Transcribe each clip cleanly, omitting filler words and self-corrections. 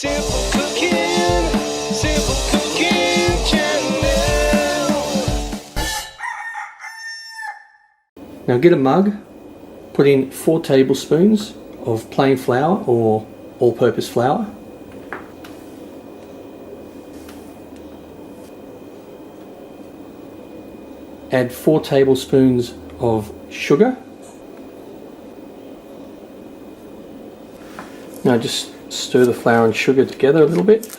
Simple cooking, simple cooking channel. Now get a mug, put in 4 tablespoons of plain flour or all-purpose flour. Add 4 tablespoons of sugar. Now just stir the flour and sugar together a little bit.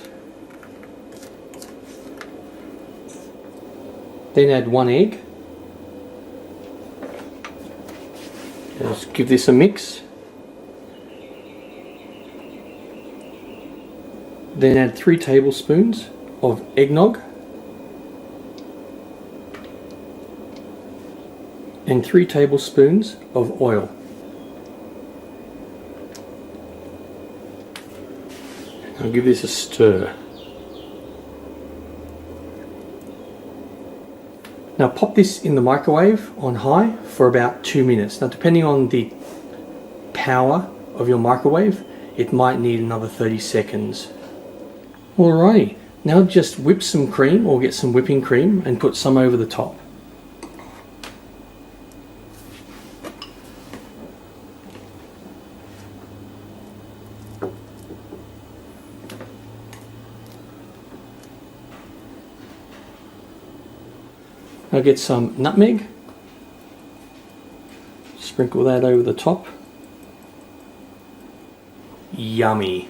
Then add 1 egg. Just give this a mix. Then add 3 tablespoons of eggnog and 3 tablespoons of oil. I'll give this a stir. Now pop this in the microwave on high for about 2 minutes. Now depending on the power of your microwave, it might need another 30 seconds. Alrighty, now just whip some cream or get some whipping cream and put some over the top. Now get some nutmeg, sprinkle that over the top. Yummy.